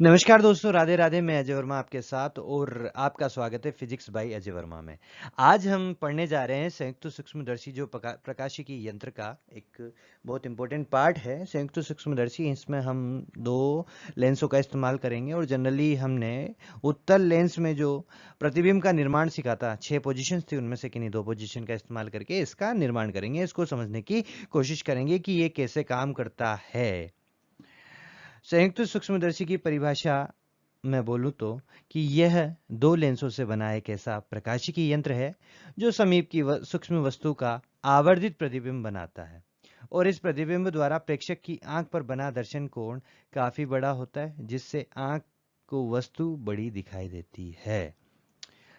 नमस्कार दोस्तों, राधे राधे। मैं अजय वर्मा आपके साथ और आपका स्वागत है फिजिक्स बाय अजय वर्मा में। आज हम पढ़ने जा रहे हैं संयुक्त सूक्ष्मदर्शी, जो प्रकाशिकी यंत्र का एक बहुत इंपॉर्टेंट पार्ट है। संयुक्त सूक्ष्मदर्शी, इसमें हम दो लेंसों का इस्तेमाल करेंगे और जनरली हमने उत्तल लेंस में जो प्रतिबिंब का निर्माण सीखा था, 6 पोजीशंस थी, उनमें से किन्हीं 2 पोजीशन का इस्तेमाल करके इसका निर्माण करेंगे। इसको समझने की कोशिश करेंगे कि ये कैसे काम करता है। संयुक्त सूक्ष्मदर्शी की परिभाषा मैं बोलूं तो कि यह दो लेंसों से बना एक ऐसा प्रकाशिकी यंत्र है जो समीप की सूक्ष्म वस्तु का आवर्धित प्रतिबिंब बनाता है, और इस प्रतिबिंब द्वारा प्रेक्षक की आंख पर बना दर्शन कोण काफी बड़ा होता है, जिससे आंख को वस्तु बड़ी दिखाई देती है।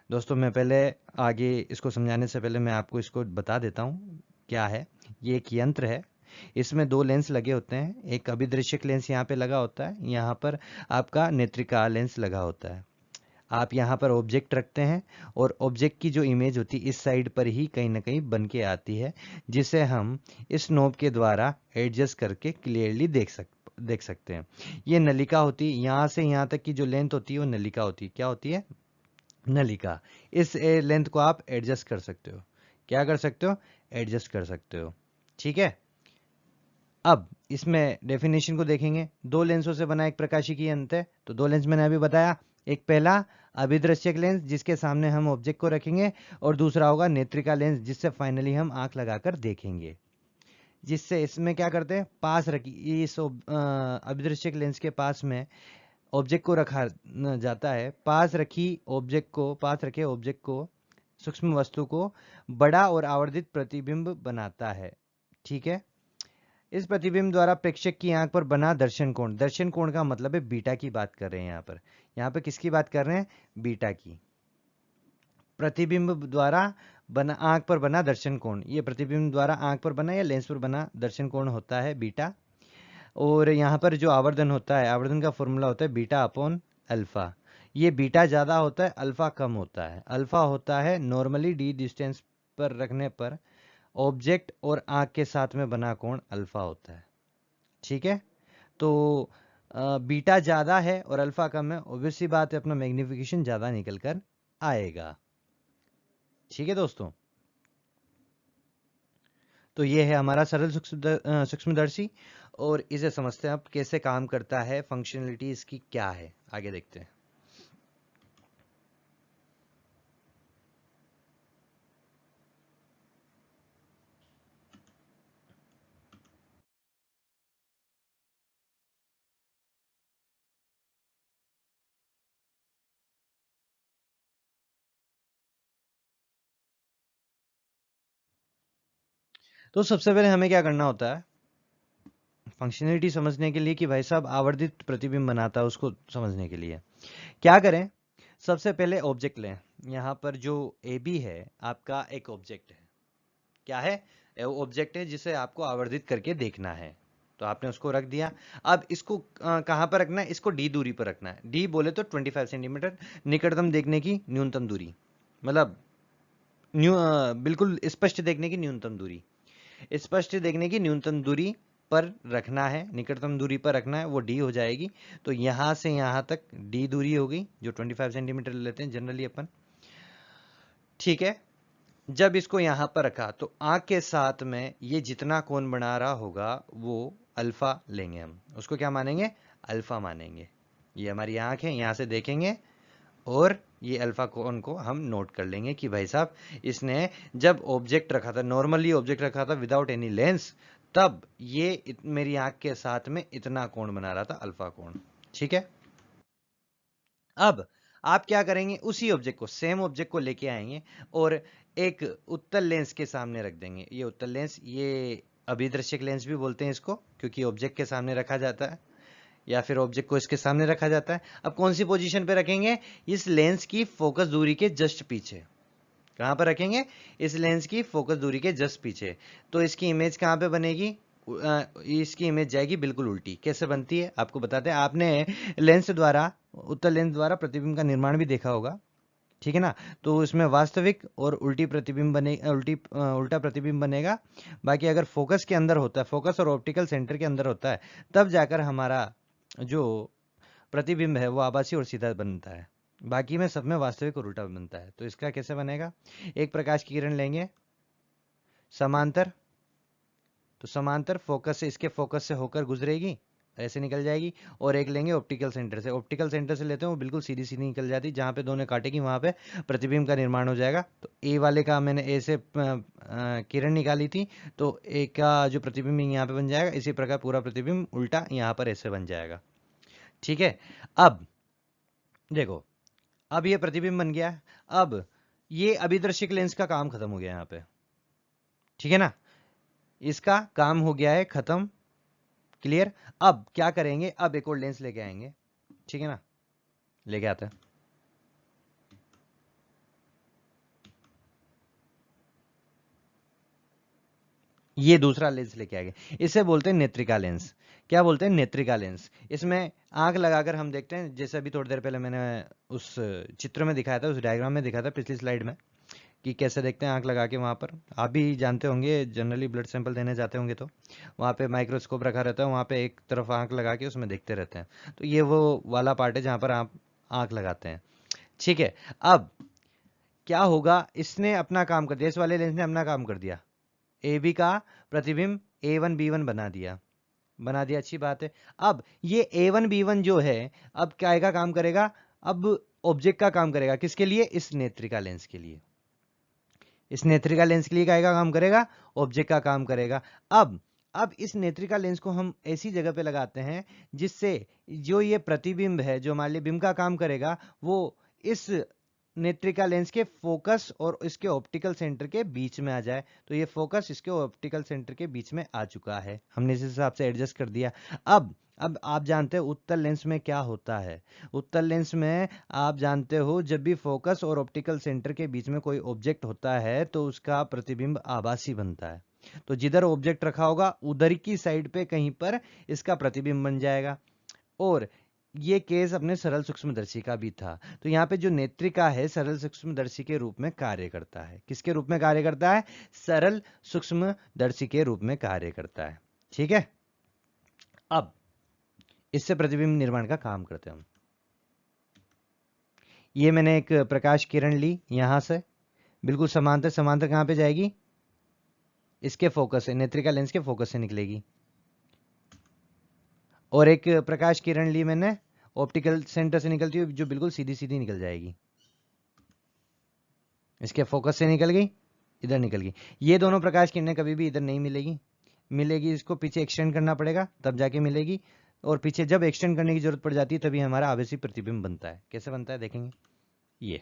दोस्तों, मैं पहले आगे इसको समझाने से पहले मैं आपको इसको बता देता हूँ क्या है। ये एक यंत्र है। इसमें दो लेंस लगे होते हैं। एक अभिदृश्यक लेंस यहाँ पे लगा होता है, यहाँ पर आपका नेत्रिका लेंस लगा होता है। आप यहाँ पर ऑब्जेक्ट रखते हैं और ऑब्जेक्ट की जो इमेज होती है इस साइड पर ही कहीं ना कहीं बन के आती है, जिसे हम इस नॉब के द्वारा एडजस्ट करके क्लियरली देख सकते हैं। ये नलिका होती है। यहाँ से यहाँ तक की जो लेंथ होती है वो नलिका होती है। क्या होती है? नलिका। इस लेंथ को आप एडजस्ट कर सकते हो। क्या कर सकते हो? एडजस्ट कर सकते हो। ठीक है। अब इसमें डेफिनेशन को देखेंगे। दो लेंसों से बना एक प्रकाशिकी यंत्र है। तो दो लेंस मैंने अभी बताया। एक पहला अभिदृश्यक लेंस, जिसके सामने हम ऑब्जेक्ट को रखेंगे, और दूसरा होगा नेत्रिका लेंस, जिससे फाइनली हम आंख लगाकर देखेंगे। जिससे इसमें क्या करते हैं, पास रखी इस अभिदृश्यक लेंस के पास में ऑब्जेक्ट को रखा जाता है। पास रखे ऑब्जेक्ट को, सूक्ष्म वस्तु को बड़ा और आवर्धित प्रतिबिंब बनाता है। ठीक है। इस प्रतिबिंब द्वारा प्रेक्षक की आंख पर बना दर्शन कोण का मतलब है बीटा की बात कर रहे हैं। यहाँ पे किसकी बात कर रहे हैं? बीटा की। प्रतिबिंब द्वारा बना आंख पर बना दर्शन कोण, ये प्रतिबिंब द्वारा आंख पर बना या लेंस पर बना दर्शन कोण होता है बीटा। और यहाँ पर जो आवर्धन होता है, आवर्धन का फॉर्मूला होता है बीटा अपॉन अल्फा। ये बीटा ज्यादा होता है, अल्फा कम होता है। अल्फा होता है नॉर्मली डी डिस्टेंस पर रखने पर ऑब्जेक्ट और आंख के साथ में बना कोण अल्फा होता है। ठीक है। तो बीटा ज्यादा है और अल्फा कम है, ऑब्वियस सी बात है अपना मैग्निफिकेशन ज्यादा निकल कर आएगा। ठीक है दोस्तों। तो ये है हमारा सरल सूक्ष्मदर्शी, और इसे समझते हैं अब कैसे काम करता है, फंक्शनलिटी इसकी क्या है, आगे देखते हैं। तो सबसे पहले हमें क्या करना होता है फंक्शनलिटी समझने के लिए, कि भाई साहब आवर्धित प्रतिबिंब बनाता है, उसको समझने के लिए क्या करें। सबसे पहले ऑब्जेक्ट लें। यहाँ पर जो ए बी है आपका एक ऑब्जेक्ट है। क्या है? ऑब्जेक्ट है जिसे आपको आवर्धित करके देखना है। तो आपने उसको रख दिया। अब इसको कहां पर रखना है? इसको डी दूरी पर रखना है। डी बोले तो 25 सेंटीमीटर, निकटतम देखने की न्यूनतम दूरी, मतलब बिल्कुल स्पष्ट देखने की न्यूनतम दूरी। स्पष्ट देखने की न्यूनतम दूरी पर रखना है, निकटतम दूरी पर रखना है, वो डी हो जाएगी। तो यहां से यहां तक डी दूरी हो गई, जो 25 सेंटीमीटर लेते हैं जनरली अपन। ठीक है। जब इसको यहां पर रखा तो आंख के साथ में ये जितना कोण बना रहा होगा वो अल्फा लेंगे। हम उसको क्या मानेंगे? अल्फा मानेंगे। ये हमारी आंख है, यहां से देखेंगे और ये अल्फा कोण को हम नोट कर लेंगे कि भाई साहब इसने जब ऑब्जेक्ट रखा था, नॉर्मली ऑब्जेक्ट रखा था विदाउट एनी लेंस, तब ये मेरी आंख के साथ में इतना कोण बना रहा था, अल्फा कोण। ठीक है। अब आप क्या करेंगे? उसी ऑब्जेक्ट को, सेम ऑब्जेक्ट को लेके आएंगे और एक उत्तल लेंस के सामने रख देंगे। ये उत्तल लेंस, ये अभिदृश्यक लेंस भी बोलते हैं इसको, क्योंकि ऑब्जेक्ट के सामने रखा जाता है या फिर ऑब्जेक्ट को इसके सामने रखा जाता है। अब कौन सी पोजीशन पे रखेंगे? इस लेंस की फोकस दूरी के जस्ट पीछे। कहां पर रखेंगे? इस लेंस की फोकस दूरी के जस्ट पीछे। तो इसकी इमेज कहां पे बनेगी? इसकी इमेज जाएगी बिल्कुल उल्टी। कैसे बनती है आपको बताते हैं। आपने लेंस द्वारा, उत्तल लेंस द्वारा प्रतिबिंब का निर्माण भी देखा होगा। ठीक है ना। तो इसमें वास्तविक और उल्टी प्रतिबिंब बने, उल्टा प्रतिबिंब बनेगा। बाकी अगर फोकस के अंदर होता है, फोकस और ऑप्टिकल सेंटर के अंदर होता है, तब जाकर हमारा जो प्रतिबिंब है वो आभासी और सीधा बनता है, बाकी में सब में वास्तविक और उल्टा बनता है। तो इसका कैसे बनेगा, एक प्रकाश की किरण लेंगे समांतर, तो समांतर फोकस से, इसके फोकस से होकर गुजरेगी, ऐसे निकल जाएगी, और एक लेंगे ऑप्टिकल सेंटर से, ऑप्टिकल सेंटर से लेते हैं वो बिल्कुल सीधी सीधी निकल जाती है, जहां पे दोनों काटेगी वहां पे प्रतिबिंब का निर्माण हो जाएगा। तो ए वाले का मैंने ए से किरण निकाली थी, तो ए का जो प्रतिबिंब यहाँ पे बन जाएगा, इसी प्रकार पूरा प्रतिबिंब उल्टा यहाँ पर ऐसे बन जाएगा। ठीक है, अब देखो, अब ये प्रतिबिंब बन गया, अब ये अभिदर्शिक लेंस का काम खत्म हो गया यहाँ पे, ठीक है ना, इसका काम हो गया है खत्म, क्लियर। अब क्या करेंगे, अब एक और लेंस लेके आएंगे, ठीक है ना, लेके आते हैं। ये दूसरा लेंस लेके आएंगे, इसे बोलते हैं नेत्रिका लेंस। क्या बोलते हैं, नेत्रिका लेंस। इसमें आंख लगाकर हम देखते हैं, जैसे अभी थोड़ी देर पहले मैंने उस चित्र में दिखाया था, उस डायग्राम में दिखाया था पिछली स्लाइड में, कि कैसे देखते हैं आंख लगा के। वहाँ पर आप भी जानते होंगे, जनरली ब्लड सैंपल देने जाते होंगे तो वहाँ पे माइक्रोस्कोप रखा रहता है, वहाँ पे एक तरफ आंख लगा के उसमें देखते रहते हैं। तो ये वो वाला पार्ट है जहाँ पर आप आंख लगाते हैं, ठीक है। अब क्या होगा, इसने अपना काम कर दिया, इस वाले लेंस ने अपना काम कर दिया, ए बी का प्रतिबिंब A1 B1 बना दिया, अच्छी बात है। अब ये A1 B1 जो है, अब क्या का काम करेगा, अब ऑब्जेक्ट का काम करेगा, किसके लिए, इस नेत्रिका लेंस के लिए, इस नेत्रिका लेंस के लिए क्या काम करेगा, ऑब्जेक्ट का काम करेगा। अब इस नेत्रिका लेंस को हम ऐसी जगह पे लगाते हैं जिससे जो ये प्रतिबिंब है, जो मान ली बिंब का काम करेगा, वो इस नेत्रिका लेंस के फोकस और इसके ऑप्टिकल सेंटर के बीच में आ जाए। तो ये फोकस इसके ऑप्टिकल सेंटर के बीच में आ चुका है, हमने इस हिसाब से एडजस्ट कर दिया। अब आप जानते हो उत्तल लेंस में क्या होता है, उत्तल लेंस में आप जानते हो जब भी फोकस और ऑप्टिकल सेंटर के बीच में कोई ऑब्जेक्ट होता है तो उसका प्रतिबिंब आभासी बनता है। तो जिधर ऑब्जेक्ट रखा होगा उधर की साइड पे कहीं पर इसका प्रतिबिंब बन जाएगा। और ये केस अपने सरल सूक्ष्मदर्शी का भी था। तो यहाँ पे जो नेत्रिका है सरल सूक्ष्मदर्शी के रूप में कार्य करता है, किसके रूप में कार्य करता है, सरल सूक्ष्मदर्शी के रूप में कार्य करता है, ठीक है। अब इससे प्रतिबिंब निर्माण का काम करते हैं हम। ये मैंने एक प्रकाश किरण ली यहां से, बिल्कुल समांतर, समांतर कहां पे जाएगी, इसके फोकस से, नेत्रिका लेंस के फोकस से निकलेगी। और एक प्रकाश किरण ली मैंने ऑप्टिकल सेंटर से निकलती हुई, जो बिल्कुल सीधी सीधी निकल जाएगी, इसके फोकस से निकल गई, इधर निकल गई। ये दोनों प्रकाश किरणें कभी भी इधर नहीं मिलेगी, मिलेगी इसको पीछे एक्सटेंड करना पड़ेगा तब जाके मिलेगी। और पीछे जब एक्सटेंड करने की जरूरत पड़ जाती है तभी हमारा आभासी प्रतिबिंब बनता है। कैसे बनता है देखेंगे, ये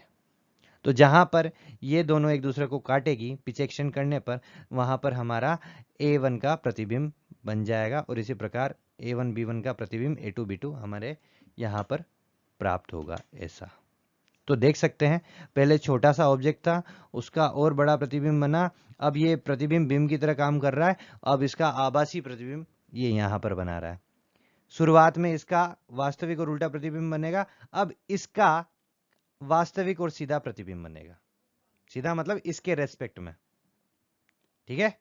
तो जहां पर ये दोनों एक दूसरे को काटेगी पीछे एक्सटेंड करने पर, वहां पर हमारा A1 का प्रतिबिंब बन जाएगा, और इसी प्रकार A1 B1 का प्रतिबिंब A2 B2 हमारे यहाँ पर प्राप्त होगा। ऐसा तो देख सकते हैं, पहले छोटा सा ऑब्जेक्ट था, उसका और बड़ा प्रतिबिंब बना, अब ये प्रतिबिंब बिंब की तरह काम कर रहा है, अब इसका आभासी प्रतिबिंब ये यहाँ पर बना रहा है। शुरुआत में इसका वास्तविक और उल्टा प्रतिबिंब बनेगा, अब इसका वास्तविक और सीधा प्रतिबिंब बनेगा, सीधा मतलब इसके रेस्पेक्ट में, ठीक है।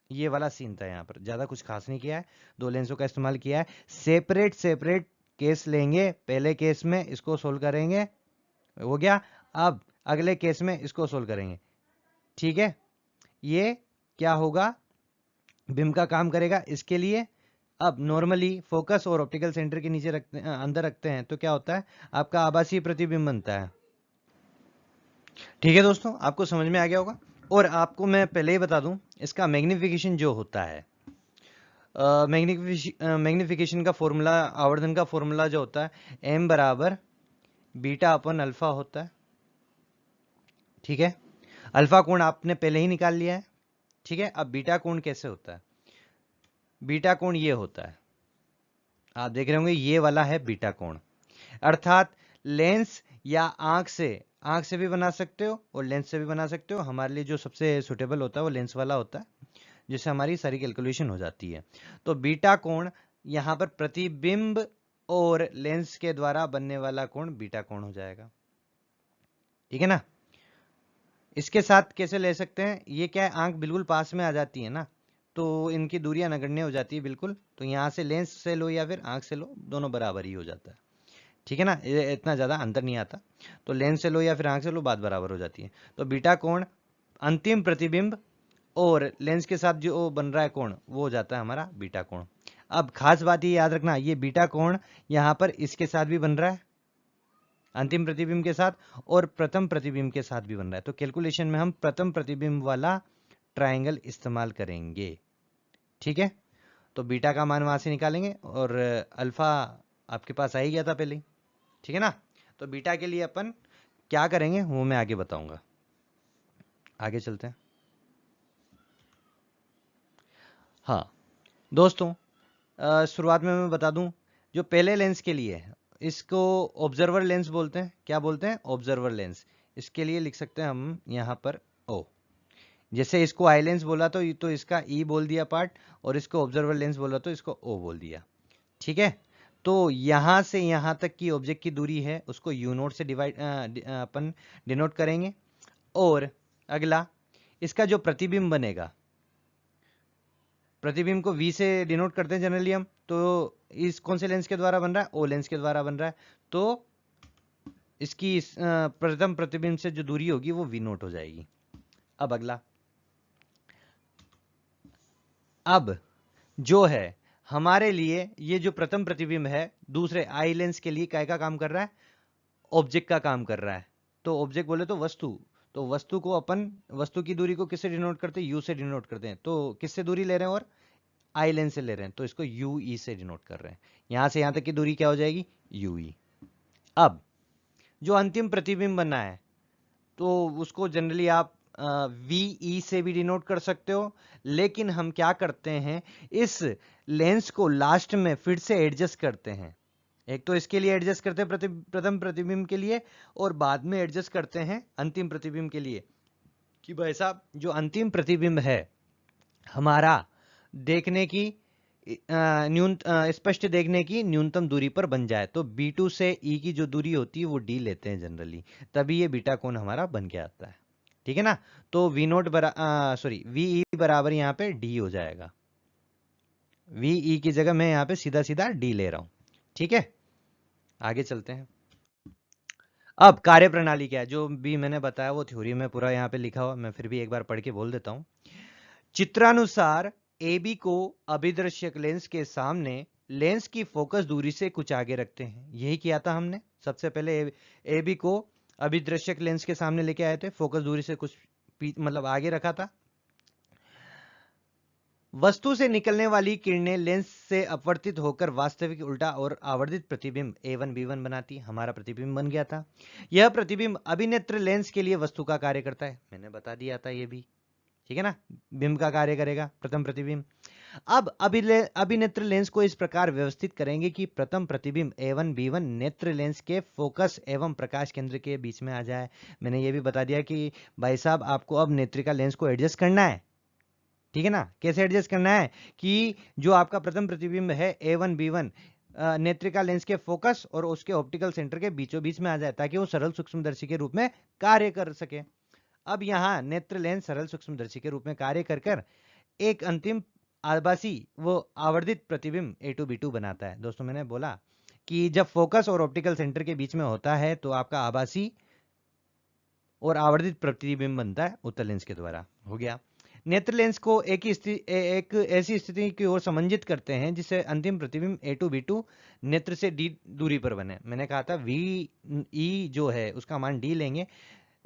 ये वाला सीन था, यहां पर ज्यादा कुछ खास नहीं किया है, दो लेंसों का इस्तेमाल किया है, सेपरेट सेपरेट केस लेंगे, पहले केस में इसको सोल्व करेंगे, हो गया। अब अगले केस में इसको सोल्व करेंगे, ठीक है। ये क्या होगा, बिंब का काम करेगा इसके लिए। अब नॉर्मली फोकस और ऑप्टिकल सेंटर के नीचे रखते हैं, अंदर रखते हैं, तो क्या होता है, आपका आभासी प्रतिबिंब बनता है, ठीक है दोस्तों, आपको समझ में आ गया होगा। और आपको मैं पहले ही बता दूं, इसका मैग्निफिकेशन जो होता है, मैग्निफिकेशन का फॉर्मूला, आवर्धन का फॉर्मूला जो होता है, m बराबर बीटा अपन अल्फा होता है, ठीक है। अल्फा कोण आपने पहले ही निकाल लिया है, ठीक है। अब बीटा कोण कैसे होता है, बीटा कोण ये होता है, आप देख रहे होंगे ये वाला है बीटा कोण, अर्थात लेंस या आंख से भी बना सकते हो और लेंस से भी बना सकते हो। हमारे लिए जो सबसे सुटेबल होता है वो लेंस वाला होता है, जिससे हमारी सारी कैलकुलेशन हो जाती है। तो बीटा कोण यहां पर प्रतिबिंब और लेंस के द्वारा बनने वाला कोण बीटा कोण हो जाएगा, ठीक है ना। इसके साथ कैसे ले सकते हैं, ये क्या है, आंख बिल्कुल पास में आ जाती है ना, तो इनकी दूरियां नगण्य हो जाती है बिल्कुल। तो यहां से लेंस से लो या फिर आंख से लो, दोनों बराबर ही हो जाता है। ठीक है ना, ये इतना ज़्यादा अंतर नहीं आता। तो लेंस से लो या फिर आंख से लो, बात बराबर हो जाती है। तो बीटा कोण अंतिम प्रतिबिंब और लेंस के साथ जो बन रहा है कोण वो हो जाता है हमारा बीटा कोण। अब खास बात ये याद रखना, ये बीटा कोण यहाँ पर इसके साथ भी बन रहा है, अंतिम प्रतिबिंब के साथ, और प्रथम प्रतिबिंब के साथ भी बन रहा है। तो कैलकुलेशन में हम प्रथम प्रतिबिंब वाला ट्राइंगल इस्तेमाल करेंगे। ठीक है, तो बीटा का मान वहां से निकालेंगे और अल्फा आपके पास आ ही गया था पहले ही। ठीक है ना, तो बीटा के लिए अपन क्या करेंगे वो मैं आगे बताऊंगा। आगे चलते हैं। हाँ दोस्तों, शुरुआत में मैं बता दूं, जो पहले लेंस के लिए है इसको ऑब्जर्वर लेंस बोलते हैं। क्या बोलते हैं? Observer lens. इसके लिए लिख सकते हैं हम यहाँ पर ओ। जैसे इसको आई लेंस बोला तो इसका ई बोल दिया पार्ट, और इसको ऑब्जर्वर लेंस बोला तो इसको ओ बोल दिया। ठीक है, तो यहां से यहां तक की ऑब्जेक्ट की दूरी है उसको यू नोट से डिवाइड अपन डिनोट करेंगे। और अगला, इसका जो प्रतिबिंब बनेगा, प्रतिबिंब को v से डिनोट करते हैं जनरली हम, तो इस कौन से लेंस के द्वारा बन रहा है? ओ लेंस के द्वारा बन रहा है। तो इसकी प्रथम प्रतिबिंब से जो दूरी होगी वो v नोट हो जाएगी। अब अगला, अब जो है हमारे लिए ये जो प्रथम प्रतिबिंब है दूसरे आई लेंस के लिए काय का काम कर रहा है? ऑब्जेक्ट का काम कर रहा है। तो ऑब्जेक्ट बोले तो वस्तु, तो वस्तु को अपन, वस्तु की दूरी को किससे डिनोट करते हैं? यू से डिनोट करते हैं। तो किससे दूरी ले रहे हैं? और आई लेंस से ले रहे हैं, तो इसको यू ई से डिनोट कर रहे हैं। यहां से यहां तक की दूरी क्या हो जाएगी? यू ई। अब जो अंतिम प्रतिबिंब बनना है तो उसको जनरली आप वी ई से भी डिनोट कर सकते हो, लेकिन हम क्या करते हैं, इस लेंस को लास्ट में फिर से एडजस्ट करते हैं। एक तो इसके लिए एडजस्ट करते हैं प्रथम प्रतिबिंब के लिए, और बाद में एडजस्ट करते हैं अंतिम प्रतिबिंब के लिए, कि भाई साहब जो अंतिम प्रतिबिंब है हमारा देखने की स्पष्ट देखने की न्यूनतम दूरी पर बन जाए। तो B2 से E की जो दूरी होती है वो D लेते हैं जनरली, तभी ये बीटा कोण हमारा बन के आता है। ठीक है ना, तो V नोट VE बराबर यहाँ पे D हो जाएगा। VE की जगह मैं यहाँ पे सीधा सीधा D ले रहा हूं। ठीक है, आगे चलते हैं। अब कार्य प्रणाली क्या है, जो भी मैंने बताया वो थ्योरी में पूरा यहाँ पे लिखा हुआ, मैं फिर भी एक बार पढ़ के बोल देता हूं। चित्रानुसार AB को अभिदर्शक लेंस के सामने लेंस की फोकस दूरी से कुछ आगे रखते हैं। यही किया था हमने सबसे पहले, AB को अभिदर्शक लेंस के सामने लेके आए थे, फोकस दूरी से कुछ मतलब आगे रखा था। वस्तु से निकलने वाली किरणें लेंस से अपवर्तित होकर वास्तविक उल्टा और आवर्धित प्रतिबिंब A1 B1 बनाती। हमारा प्रतिबिंब बन गया था। यह प्रतिबिंब अभिनेत्र लेंस के लिए वस्तु का कार्य करता है, मैंने बता दिया था ये भी। ठीक है ना, बिंब का कार्य करेगा प्रथम प्रतिबिंब। अब अभिनेत्र लेंस को इस प्रकार व्यवस्थित करेंगे कि प्रथम प्रतिबिंब A1 B1 नेत्र लेंस के फोकस एवं प्रकाश केंद्र के बीच में आ जाए। मैंने ये भी बता दिया कि भाई साहब आपको अब नेत्रिका लेंस को एडजस्ट करना है। ठीक है ना, कैसे एडजस्ट करना है कि जो आपका प्रथम प्रतिबिंब है A1 B1 नेत्रिका लेंस के फोकस और उसके ऑप्टिकल सेंटर के बीचों बीच में आ जाए, ताकि वो सरल सूक्ष्मदर्शी के रूप में कार्य कर सके। अब यहां नेत्र लेंस सरल सूक्ष्मदर्शी के रूप में कार्य कर कर एक अंतिम आभासी वो आवर्धित प्रतिबिंब A2 B2 बनाता है। दोस्तों मैंने बोला कि जब फोकस और ऑप्टिकल सेंटर के बीच में होता है तो आपका आभासी और आवर्धित प्रतिबिंब बनता है उत्तल लेंस के द्वारा। हो गया। नेत्र लेंस को एक ऐसी स्थिति की ओर समंजित करते हैं जिससे अंतिम प्रतिबिंब A2 B2 नेत्र से D दूरी पर बने। मैंने कहा था VE जो है उसका मान D लेंगे।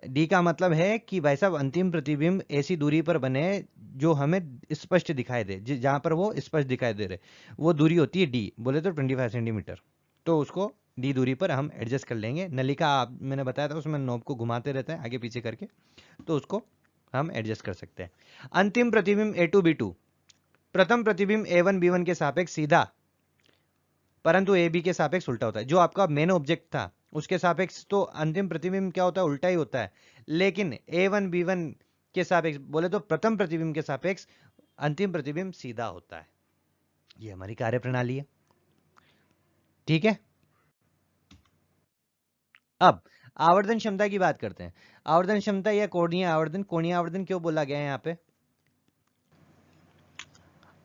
D का मतलब है कि भाई साहब अंतिम प्रतिबिंब ऐसी दूरी पर बने जो हमें स्पष्ट दिखाई दे, जहां पर वो स्पष्ट दिखाई दे रहे, वो दूरी होती है D, बोले तो 25 सेंटीमीटर। तो उसको D दूरी पर हम एडजस्ट कर लेंगे। नलिका मैंने बताया था उसमें नॉब को घुमाते रहते हैं आगे पीछे करके, तो उसको हम एडजस्ट कर सकते हैं। अंतिम प्रतिबिंब A2 B2 प्रथम प्रतिबिंब A1 B1 के सापेक्ष सीधा, परंतु AB के सापेक्ष उल्टा होता है। जो आपका मेन ऑब्जेक्ट था उसके सापेक्ष तो अंतिम प्रतिबिंब क्या होता है? उल्टा ही होता है। लेकिन A1 B1 के सापेक्ष बोले तो प्रथम प्रतिबिंब के सापेक्ष अंतिम प्रतिबिंब सीधा होता है। ये हमारी कार्य प्रणाली है। ठीक है, अब आवर्धन क्षमता की बात करते हैं। आवर्धन क्षमता या कोणीय आवर्धन, कोणीय आवर्धन क्यों बोला गया है यहाँ पे?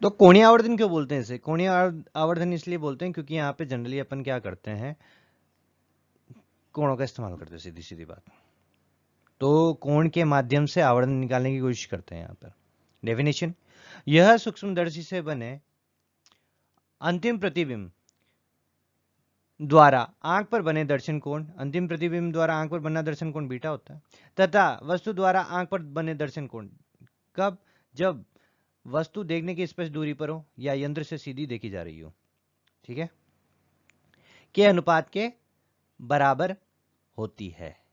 तो कोणीय आवर्धन क्यों बोलते हैं इसे? कोणीय आवर्धन इसलिए बोलते हैं क्योंकि यहाँ पे जनरली अपन क्या करते हैं, कोणों का इस्तेमाल करते हैं, सीधी सीधी बात। तो कोण के माध्यम से आवर्धन निकालने की कोशिश करते हैं यहाँ पर। डेफिनेशन, यह सूक्ष्मदर्शी से बने अंतिम प्रतिबिंब द्वारा आंख पर बने दर्शन कोण, अंतिम प्रतिबिंब द्वारा आंख पर बना दर्शन कोण बीटा होता है, तथा वस्तु द्वारा आंख पर बने दर्शन कोण कब, जब वस्तु देखने की स्पष्ट दूरी पर हो या यंत्र से सीधी देखी जा रही हो, ठीक है, के अनुपात के बराबर होती है।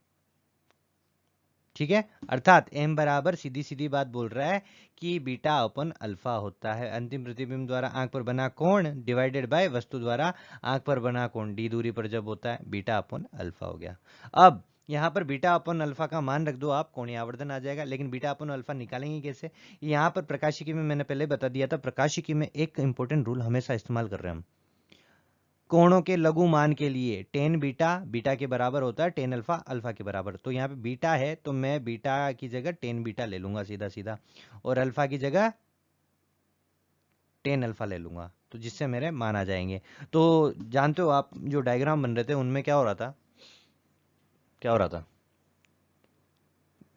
ठीक है, अर्थात m बराबर, सीधी सीधी बात बोल रहा है कि बीटा अपन अल्फा होता है अंतिम प्रतिबिंब द्वारा आंख पर बना कोण डिवाइडेड बाय वस्तु द्वारा आंख पर बना कोण d दूरी पर जब होता है, बीटा अपन अल्फा हो गया। अब यहाँ पर बीटा अपन अल्फा का मान रख दो आप, कोणीय आवर्धन आ जाएगा। लेकिन बीटा अपन अल्फा निकालेंगे कैसे? यहाँ पर प्रकाशिकी में मैंने पहले बता दिया था, प्रकाशिकी में एक इंपॉर्टेंट रूल हमेशा इस्तेमाल कर रहे हैं हम, कोणों के लघु मान के लिए टेन बीटा बीटा के बराबर होता है टेन अल्फा अल्फा के बराबर। तो यहाँ पे बीटा है तो मैं बीटा की जगह टेन बीटा ले लूंगा सीधा सीधा, और अल्फा की जगह टेन अल्फा ले लूंगा, तो जिससे मेरे मान आ जाएंगे। तो जानते हो आप, जो डायग्राम बन रहे थे उनमें क्या हो रहा था, क्या हो रहा था,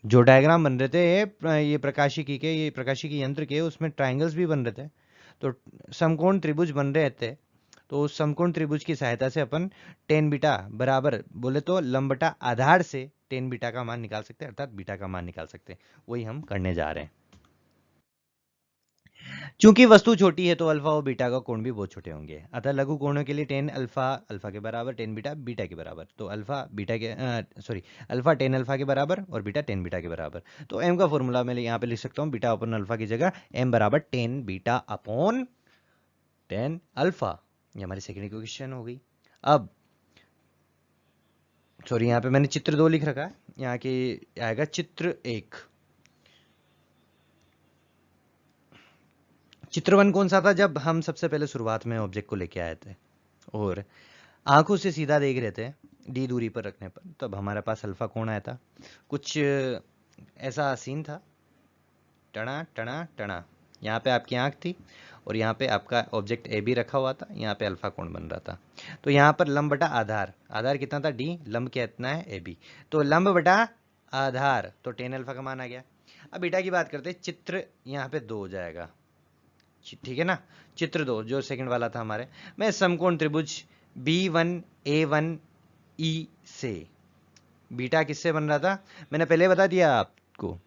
जो डायग्राम बन रहे थे ये प्रकाशिकी के, ये प्रकाशिकी यंत्र के, उसमें ट्राइंगल्स भी बन रहे थे। तो समकोण त्रिभुज बन रहे थे, तो उस समकोण त्रिभुज की सहायता से अपन टेन बीटा बराबर बोले तो लंब बटा आधार से टेन बीटा का मान निकाल सकते हैं, अर्थात बीटा का मान निकाल सकते हैं। वही हम करने जा रहे हैं। चूंकि वस्तु छोटी है तो अल्फा और बीटा का कोण भी बहुत छोटे होंगे, अतः लघु कोणों के लिए टेन अल्फा अल्फा के बराबर, टेन बीटा बीटा के बराबर। तो अल्फा बीटा के अल्फा टेन अल्फा के बराबर और बीटा टेन बीटा के बराबर। तो एम का फॉर्मूला मैं यहाँ पे लिख सकता हूँ, बीटा अपॉन अल्फा की जगह एम बराबर tan beta upon tan alpha. ये हमारी सेकेंड इक्वेशन हो गई। अब सॉरी, यहाँ पे मैंने चित्र 2 लिख रखा है, यहाँ के आएगा चित्र 1। चित्र 1 कौन सा था? जब हम सबसे पहले शुरुआत में ऑब्जेक्ट को लेके आए थे और आंखों से सीधा देख रहे थे डी दूरी पर रखने पर, तब हमारे पास अल्फा कोण आया था। कुछ ऐसा सीन था, टना टना टना, यहाँ पे आपकी आंख थी और यहाँ पे आपका ऑब्जेक्ट ए बी रखा हुआ था, यहाँ पे अल्फा कोण बन रहा था। तो यहाँ पर लंब बटा आधार, आधार कितना था? डी, लंब कितना है? A B. तो लंब बटा आधार, तो टेन अल्फा का मान आ गया। अब बीटा की बात करते हैं, चित्र यहाँ पे 2 हो जाएगा, ठीक है ना। चित्र 2 जो सेकंड वाला था हमारे में, समकोण त्रिभुज B1A1E से बीटा किससे बन रहा था? मैंने पहले बता दिया आपको।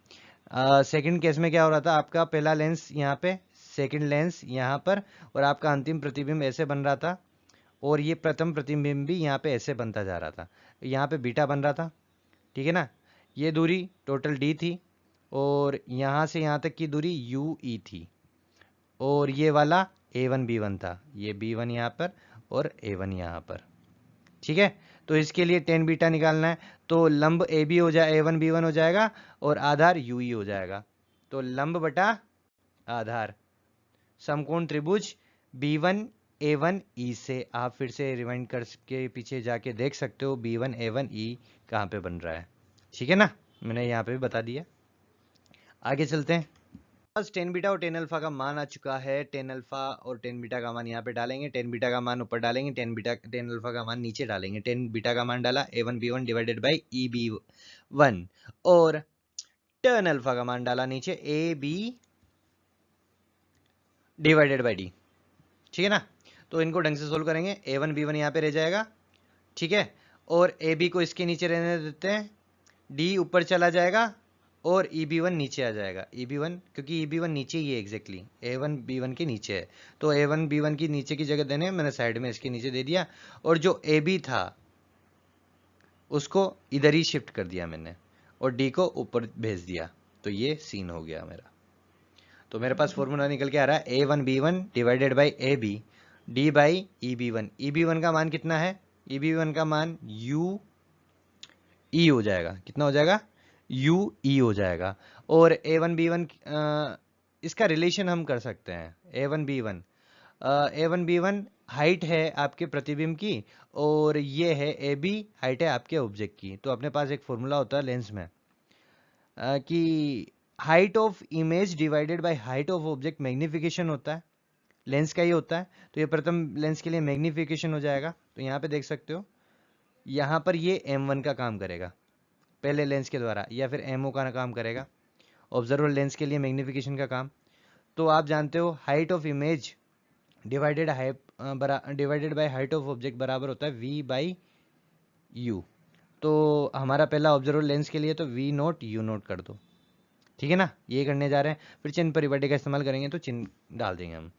सेकंड केस में क्या हो रहा था, आपका पहला लेंस यहाँ पे, सेकंड लेंस यहाँ पर, और आपका अंतिम प्रतिबिंब ऐसे बन रहा था, और ये प्रथम प्रतिबिंब भी यहाँ पे ऐसे बनता जा रहा था। यहाँ पे बीटा बन रहा था, ठीक है ना। ये दूरी टोटल डी थी, और यहाँ से यहाँ तक की दूरी UE थी, और ये वाला A1 B1 था, ये B1 यहाँ पर और A1 यहाँ पर, ठीक है। तो इसके लिए टेन बीटा निकालना है, तो लंब ए बी हो जाए A1 B1 हो जाएगा और आधार UE हो जाएगा। तो लंब बटा आधार समकोण त्रिभुज B1 A1 E से, आप फिर से रिवाइंड करके पीछे जाके देख सकते हो B1 A1 E कहाँ पे बन रहा है, ठीक है ना। मैंने यहाँ पे भी बता दिया। आगे चलते हैं। बस टेन बीटा और टेन अल्फा का मान आ चुका है। टेन अल्फा और टेन बीटा का मान यहाँ पे डालेंगे, टेन बीटा का मान ऊपर डालेंगे, टेन अल्फा का मान नीचे डालेंगे। टेन बीटा का मान डाला A1 B1 divided by EB1, और टेन अल्फा का मान डाला नीचे AB डिवाइडेड बाई D, ठीक है ना। तो इनको ढंग से सोल्व करेंगे, A1 B1 यहाँ पे रह जाएगा, ठीक है, और AB को इसके नीचे रहने देते हैं, D ऊपर चला जाएगा और EB1 नीचे आ जाएगा। EB1 क्योंकि EB1 नीचे ही है एग्जैक्टली, A1 B1 के नीचे है, तो A1 B1 की नीचे की जगह देने, मैंने साइड में इसके नीचे दे दिया, और जो AB था उसको इधर ही शिफ्ट कर दिया मैंने, और D को ऊपर भेज दिया। तो ये सीन हो गया मेरा। तो मेरे पास फॉर्मूला निकल के आ रहा है A1 B1 divided by AB D by EB1। EB1 का मान कितना है? EB1 का मान UE हो जाएगा। कितना हो जाएगा? UE हो जाएगा। और A1 B1 इसका रिलेशन हम कर सकते हैं। A1 B1 हाइट है आपके प्रतिबिंब की, और ये है AB हाइट है आपके ऑब्जेक्ट की। तो अपने पास एक फॉर्मूला होता है लेंस में कि height of image divided by height of object magnification होता है, लेंस का ही होता है। तो ये प्रथम लेंस के लिए मैग्निफिकेशन हो जाएगा। तो यहाँ पे देख सकते हो यहाँ पर ये M1 का काम करेगा पहले लेंस के द्वारा, या फिर MO का काम करेगा ऑब्जर्वर लेंस के लिए मैग्नीफिकेशन का काम। तो आप जानते हो height of image divided by height of object बराबर होता है V/U। तो हमारा पहला ऑब्जर्वर लेंस के लिए तो V0 U0 कर दो, ठीक है ना, ये करने जा रहे हैं। फिर चिन्ह परिपाटी का इस्तेमाल करेंगे तो चिन्ह डाल देंगे हम।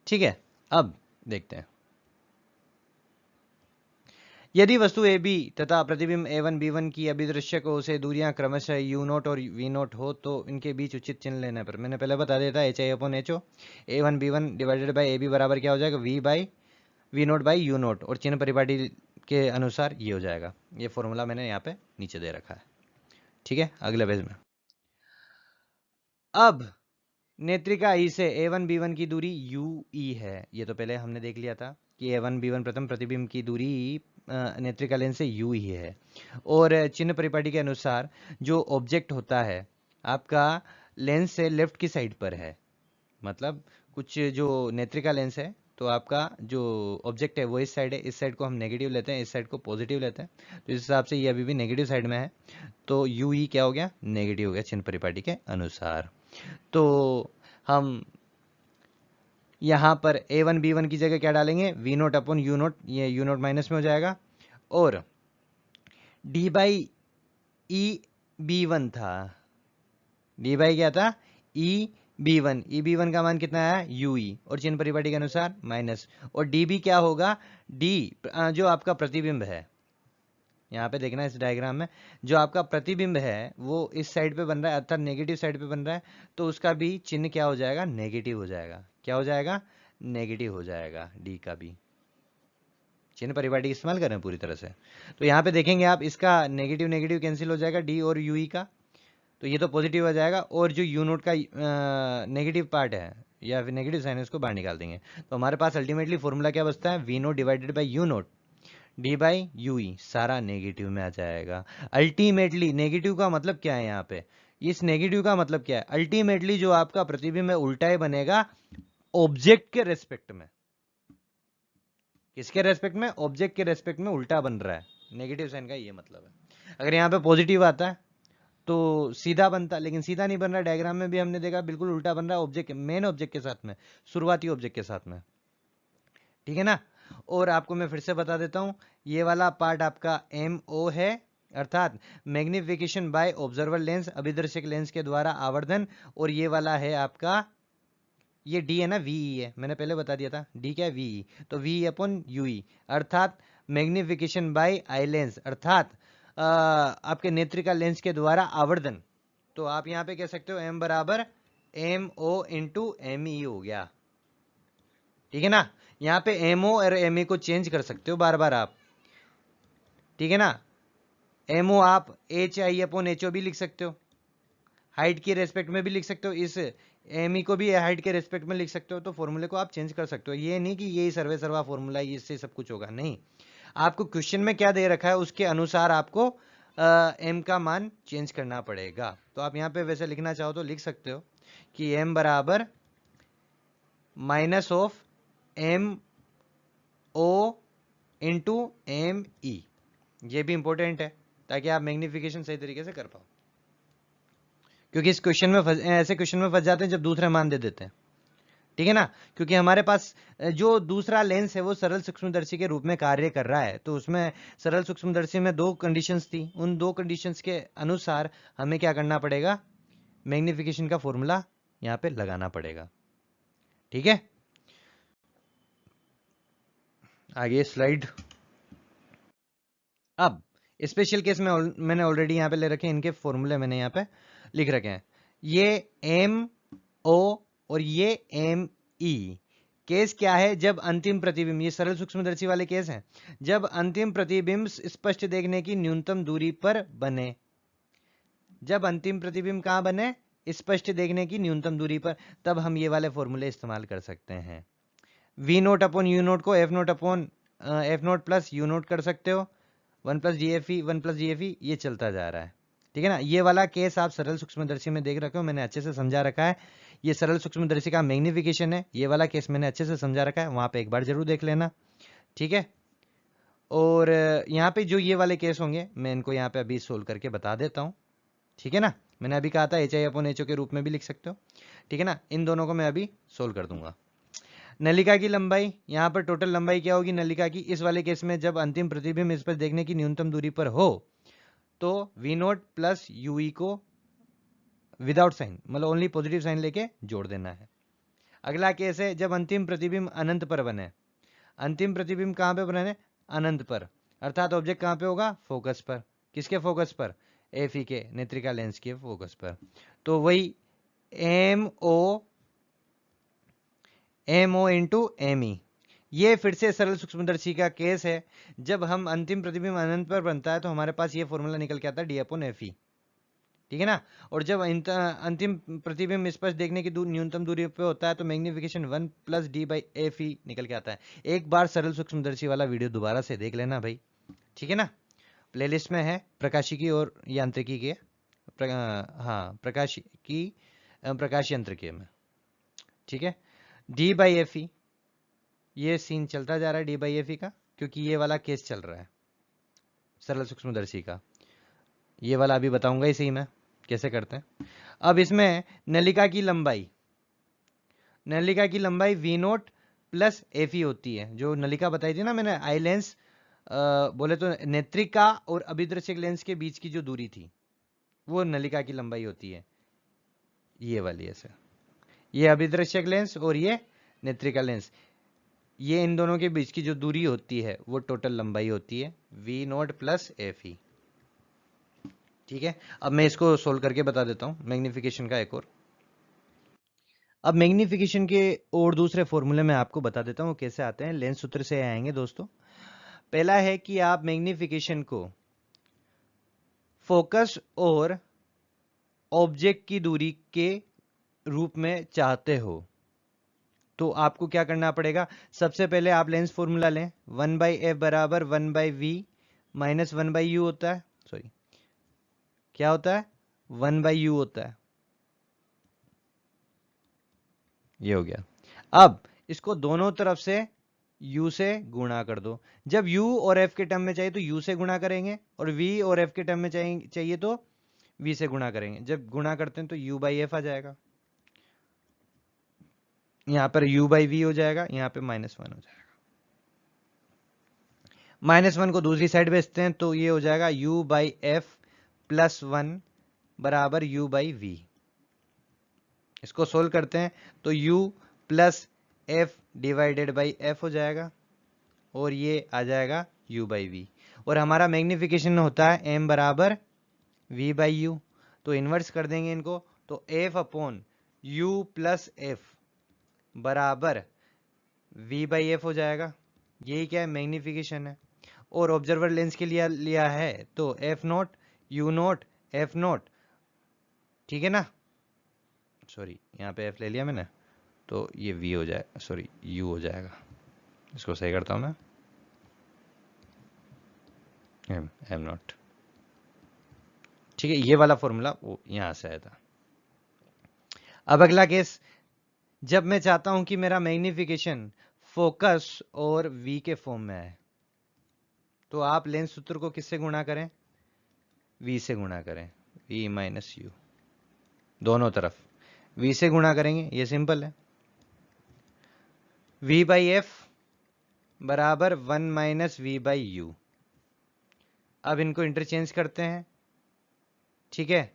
ठीक है, अब देखते हैं, यदि वस्तु ए बी तथा प्रतिबिंब A1 B1 की अभिदृश्य को से दूरियां क्रमशः U0 और V0 हो तो इनके बीच उचित चिन्ह लेने पर, मैंने पहले बता दिया था HI/HO, A1 B1 divided by AB बराबर क्या हो जाएगा V/V0/U0, और चिन्ह परिपाटी के अनुसार ये हो जाएगा। ये फॉर्मूला मैंने यहाँ पे नीचे दे रखा है, ठीक है। अगले पेज में अब नेत्रिका ई से A1 B1 की दूरी UE है, ये तो पहले हमने देख लिया था कि A1 B1 प्रथम प्रतिबिंब की दूरी नेत्रिका लेंस से U ही है। और चिन्ह परिपाटी के अनुसार जो ऑब्जेक्ट होता है आपका लेंस से लेफ्ट की साइड पर है, मतलब कुछ जो नेत्रिका लेंस है तो आपका जो ऑब्जेक्ट है वो इस साइड है, इस साइड को हम नेगेटिव लेते हैं, इस साइड को पॉजिटिव लेते हैं, तो इस हिसाब से ये अभी भी नेगेटिव साइड में है, तो UE क्या हो गया, नेगेटिव हो गया चिन्ह परिपाटी के अनुसार। तो हम यहाँ पर A1 B1 की जगह क्या डालेंगे, V0/U0, ये U0 माइनस में हो जाएगा, और D/E/B1 था, D बाई क्या था, E/B1 का मान कितना है UE, और चिन्ह परिपाटी के अनुसार माइनस, और DB क्या होगा, D जो आपका प्रतिबिंब है, यहाँ पे देखना इस डायग्राम में, जो आपका प्रतिबिंब है वो इस साइड पे बन रहा है, अर्थात नेगेटिव साइड पे बन रहा है, तो उसका भी चिन्ह क्या हो जाएगा, नेगेटिव हो जाएगा। क्या हो जाएगा, नेगेटिव हो जाएगा, डी का भी चिन्ह परिपाटी इस्तेमाल करें पूरी तरह से। तो यहाँ पे देखेंगे आप, इसका नेगेटिव नेगेटिव कैंसिल हो जाएगा, डी और यूई का, तो ये तो पॉजिटिव हो जाएगा, और जो यू नोट का नेगेटिव पार्ट है या फिर नेगेटिव साइन है उसको बाहर निकाल देंगे। तो हमारे पास अल्टीमेटली फॉर्मूला क्या बचता है, V naught divided by U naught D by UE, सारा नेगेटिव में आ जाएगा। अल्टीमेटली नेगेटिव का मतलब क्या है, यहाँ पे इस नेगेटिव का मतलब क्या है, अल्टीमेटली जो आपका प्रतिबिंब है उल्टा ही बनेगा ऑब्जेक्ट के रेस्पेक्ट में। किसके रेस्पेक्ट में, ऑब्जेक्ट के रेस्पेक्ट में उल्टा बन रहा है, नेगेटिव साइन का ये मतलब है। अगर यहाँ पे पॉजिटिव आता है तो सीधा बनता, लेकिन सीधा नहीं बन रहा, डायग्राम में भी हमने देखा बिल्कुल उल्टा बन रहा है, ऑब्जेक्ट मेन ऑब्जेक्ट के साथ में, शुरुआती ऑब्जेक्ट के साथ में, ठीक है ना। और आपको मैं फिर से बता देता हूं, ये वाला पार्ट आपका MO है, अर्थात मैग्निफिकेशन बाय ऑब्जर्वर लेंस, अभिदर्शक लेंस के द्वारा आवर्धन, और ये वाला है आपका, ये D है ना, VE है, मैंने पहले बता दिया था, D क्या है, VE, तो VE अपॉन UE, अर्थात मैग्निफिकेशन बाय आई लेंस, अर्थात आपके नेत्रिका लेंस के द्वारा आवर्धन। तो आप यहां पे कह सकते हो M बराबर MO इंटू ME हो गया, ठीक है ना। यहाँ पे MO और ME को चेंज कर सकते हो बार बार आप, ठीक है ना। MO आप HI/HO भी लिख सकते हो, हाइट के रेस्पेक्ट में भी लिख सकते हो, इस ME को भी हाइट के रेस्पेक्ट में लिख सकते हो, तो फॉर्मूले को आप चेंज कर सकते हो। ये नहीं कि यही सर्वे सर्वा फॉर्मूला है, इससे सब कुछ होगा, नहीं। आपको क्वेश्चन में क्या दे रखा है उसके अनुसार आपको M का मान चेंज करना पड़ेगा। तो आप यहाँ पे वैसे लिखना चाहो तो लिख सकते हो कि M बराबर minus of MO into ME, ये भी इंपॉर्टेंट है ताकि आप मैग्निफिकेशन सही तरीके से कर पाओ, क्योंकि इस क्वेश्चन में ऐसे क्वेश्चन में फंस जाते हैं जब दूसरे मान दे देते हैं, ठीक है ना। क्योंकि हमारे पास जो दूसरा लेंस है वो सरल सूक्ष्मदर्शी के रूप में कार्य कर रहा है, तो उसमें सरल सूक्ष्मदर्शी में दो कंडीशंस थी, उन दो कंडीशंस के अनुसार हमें क्या करना पड़ेगा, मैग्निफिकेशन का फॉर्मूला यहाँ पे लगाना पड़ेगा, ठीक है। आगे स्लाइड। अब स्पेशल केस में मैंने ऑलरेडी यहाँ पे ले रखे हैं, इनके फॉर्मूले मैंने यहाँ पे लिख रखे हैं, ये MO और ये ME। केस क्या है, जब अंतिम प्रतिबिंब, ये सरल सूक्ष्मदर्शी वाले केस हैं, जब अंतिम प्रतिबिंब स्पष्ट देखने की न्यूनतम दूरी पर बने, जब अंतिम प्रतिबिंब कहां बने, स्पष्ट देखने की न्यूनतम दूरी पर, तब हम ये वाले फॉर्मूले इस्तेमाल कर सकते हैं। V0 अपॉन U0 को F0 upon F0 plus U0 कर सकते हो, 1 प्लस DFE 1 प्लस DFE, ये चलता जा रहा है, ठीक है ना। ये वाला केस आप सरल सूक्ष्मदर्शी में देख रखे हो, मैंने अच्छे से समझा रखा है। ये सरल सूक्ष्मदर्शी का मैग्निफिकेशन है। ये वाला केस मैंने अच्छे से समझा रखा है, वहां पे एक बार जरूर देख लेना, ठीक है। और यहाँ पे जो ये वाले केस होंगे मैं इनको यहाँ पे अभी सोल्व करके बता देता हूँ, ठीक है ना। मैंने अभी कहा था HI/HO के रूप में भी लिख सकते हो, ठीक है ना। इन दोनों को मैं अभी सोल्व कर दूंगा। नलिका की लंबाई, यहाँ पर टोटल लंबाई क्या होगी नलिका की, इस वाले केस में जब अंतिम प्रतिबिंब इस पर देखने की न्यूनतम दूरी पर हो तो V0 प्लस UE को विदाउट साइन, मतलब ओनली पॉजिटिव साइन लेके जोड़ देना है। अगला केस है जब अंतिम प्रतिबिंब अनंत पर बने। अंतिम प्रतिबिंब कहां पे बने, अनंत पर, अर्थात ऑब्जेक्ट कहां पे होगा, फोकस पर। किसके फोकस पर, FE के नेत्रिका लेंस के फोकस पर। तो वही MO इंटू ME। ये फिर से सरल सूक्ष्मदर्शी का केस है। जब हम अंतिम प्रतिबिंब अनंत पर बनता है तो हमारे पास ये फॉर्मूला निकल के आता है D/FE, ठीक है ना। और जब अंतिम प्रतिबिंब स्पष्ट देखने की न्यूनतम दूरी पे होता है तो मैग्निफिकेशन 1 प्लस D/FE निकल के आता है। एक बार सरल सूक्ष्मदर्शी वाला वीडियो दोबारा से देख लेना भाई, ठीक है ना। प्लेलिस्ट में है प्रकाशिकी और यांत्रिकी के हाँ प्रकाशिकी प्रकाश यंत्र के में, ठीक है। D/FE, ये सीन चलता जा रहा है D/FE का, क्योंकि ये वाला केस चल रहा है सरल सूक्ष्मदर्शी का। ये वाला अभी बताऊंगा इसी में कैसे करते हैं। अब इसमें नलिका की लंबाई V0 प्लस FE होती है। जो नलिका बताई थी ना मैंने, आई लेंस बोले तो नेत्रिका और अभिदर्शक लेंस के बीच की जो दूरी थी वो नलिका की लंबाई होती है। ये वाली ऐसे, ये अभिदर्शक लेंस और ये नेत्रिका लेंस, ये इन दोनों के बीच की जो दूरी होती है वो टोटल लंबाई होती है V0 प्लस FE, ठीक है। अब मैं इसको सोल्व करके बता देता हूं मैग्निफिकेशन का एक और। अब मैग्निफिकेशन के और दूसरे फॉर्मूले में आपको बता देता हूं कैसे आते हैं, लेंस सूत्र से आएंगे दोस्तों। पहला है कि आप मैग्निफिकेशन को फोकस और ऑब्जेक्ट की दूरी के रूप में चाहते हो तो आपको क्या करना पड़ेगा। सबसे पहले आप लेंस फॉर्मूला लें, 1/f बराबर 1/v माइनस 1/u होता है, सॉरी क्या होता है, 1/u होता है, ये हो गया। अब इसको दोनों तरफ से u से गुणा कर दो। जब u और f के टर्म में चाहिए तो u से गुणा करेंगे और v और f के टर्म में चाहिए तो v से गुणा करेंगे। जब गुणा करते हैं तो u/f आ जाएगा, यहां पर u/v हो जाएगा, यहां पे -1 हो जाएगा। -1 को दूसरी साइड भेजते हैं तो ये हो जाएगा u/f प्लस 1 बराबर u/v। इसको सोल्व करते हैं तो u plus f divided by f हो जाएगा और ये आ जाएगा u/v। और हमारा मैग्निफिकेशन होता है m बराबर v/u, तो इन्वर्स कर देंगे इनको तो f upon u plus f बराबर v/f हो जाएगा। यही क्या है, मैग्निफिकेशन है। और ऑब्जर्वर लेंस के लिए लिया है तो f0 u0 f0, ठीक है ना। सॉरी यहाँ पे f ले लिया मैंने तो ये v हो जाएगा, सॉरी u हो जाएगा। इसको सही करता हूं मैं, m0, ठीक है। ये वाला फॉर्मूला वो यहां से आया था। अब अगला केस, जब मैं चाहता हूं कि मेरा मैग्निफिकेशन फोकस और v के फॉर्म में आए तो आप लेंस सूत्र को किससे गुणा करें, v से गुणा करें, v माइनस u, दोनों तरफ v से गुणा करेंगे। ये सिंपल है, v/f बराबर 1 माइनस v/u। अब इनको इंटरचेंज करते हैं, ठीक है।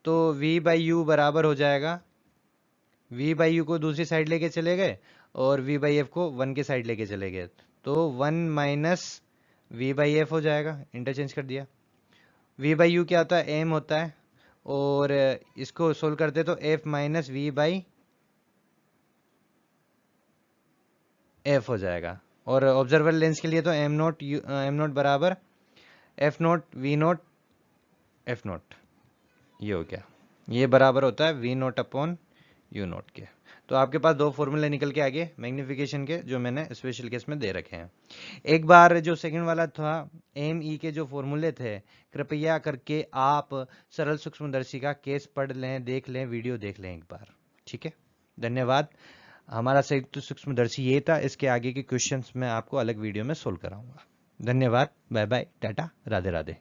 तो v/u बराबर हो जाएगा, v/u को दूसरी साइड लेके चले गए और v/f को 1 के साइड लेके चले गए तो 1 माइनस v/f हो जाएगा, इंटरचेंज कर दिया। v/u क्या होता है, m होता है, और इसको सोल्व करते तो f माइनस v/f हो जाएगा। और ऑब्जर्वर लेंस के लिए तो m0 बराबर f0 v0 f0, ये हो गया। ये बराबर होता है v0 अपॉन u0 के। तो आपके पास दो फॉर्मूले निकल के आ गए मैग्निफिकेशन के, जो मैंने स्पेशल केस में दे रखे हैं। एक बार जो सेकंड वाला था ME के जो फॉर्मूले थे, कृपया करके आप सरल सूक्ष्मदर्शी का केस पढ़ लें, देख लें, वीडियो देख लें एक बार, ठीक है, धन्यवाद। हमारा संयुक्त सूक्ष्मदर्शी ये था, इसके आगे के क्वेश्चंस मैं आपको अलग वीडियो में सोल्व कराऊंगा। धन्यवाद, बाय बाय, टाटा, राधे राधे।